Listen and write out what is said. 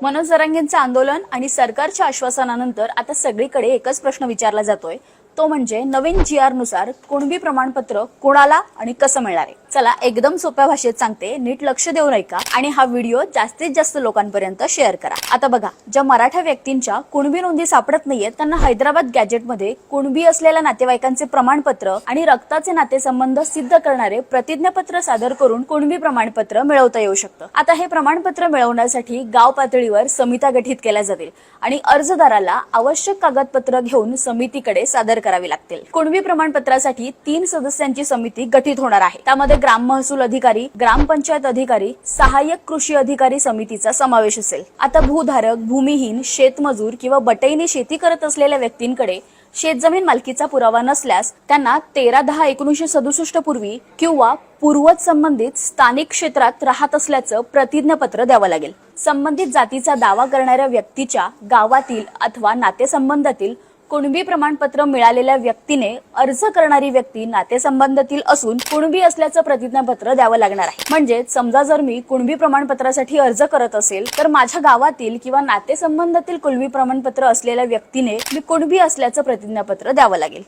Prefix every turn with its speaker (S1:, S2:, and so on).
S1: मनोज जरांगेंचं आंदोलन आणि सरकारच्या आश्वासनानंतर आता सगळीकडे एकच प्रश्न विचारला जातोय, तो म्हणजे नवीन GR नुसार कुणबी प्रमाणपत्र कोणाला आणि कसं मिळणार आहे। चला एकदम सोप्या भाषेत सांगते, नीट लक्ष देऊन ऐका आणि हा व्हिडिओ जास्तीत जास्त लोकांपर्यंत शेअर करा। आता बघा, ज्या मराठा व्यक्तींच्या कुणबी नोंदी सापडत नाहीयेत त्यांना हैदराबाद गॅजेटमध्ये कुणबी असलेल्या नातेवाईकांचे प्रमाणपत्र आणि रक्ताचे नातेसंबंध सिद्ध करणारे प्रतिज्ञापत्र सादर करून कुणबी प्रमाणपत्र मिळवता येऊ शकतं। आता हे प्रमाणपत्र मिळवण्यासाठी गाव पातळीवर समित्या गठीत केल्या जातील आणि अर्जदाराला आवश्यक कागदपत्र घेऊन समितीकडे सादर करावी लागतील। कुणबी प्रमाणपत्रासाठी 3 सदस्यांची समिती गठीत होणार आहे। त्यामध्ये ग्राम महसूल अधिकारी, ग्रामपंचायत अधिकारी, सहाय्यक कृषी अधिकारी समितीचा समावेश असेल। आता भूधारक, भूमिहीन, शेतमजूर किंवा बटईने शेती करत असलेल्या व्यक्तींकडे शेतजमीन मालकीचा पुरावा नसल्यास त्यांना 13/10/1967 पूर्वी किंवा पूर्वज संबंधित स्थानिक क्षेत्रात राहत असल्याचं प्रतिज्ञापत्र द्यावं लागेल। संबंधित जातीचा दावा करणाऱ्या व्यक्तीच्या गावातील अथवा नातेसंबंधातील कुणबी प्रमाणपत्र मिळालेल्या व्यक्तीने अर्ज करणारी व्यक्ती नातेसंबंधातील असून कुणबी असल्याचं प्रतिज्ञापत्र द्यावं लागणार आहे। म्हणजे समजा जर मी कुणबी प्रमाणपत्रासाठी अर्ज करत असेल तर माझ्या गावातील किंवा नातेसंबंधातील कुणबी प्रमाणपत्र असलेल्या व्यक्तीने मी कुणबी असल्याचं प्रतिज्ञापत्र द्यावं लागेल।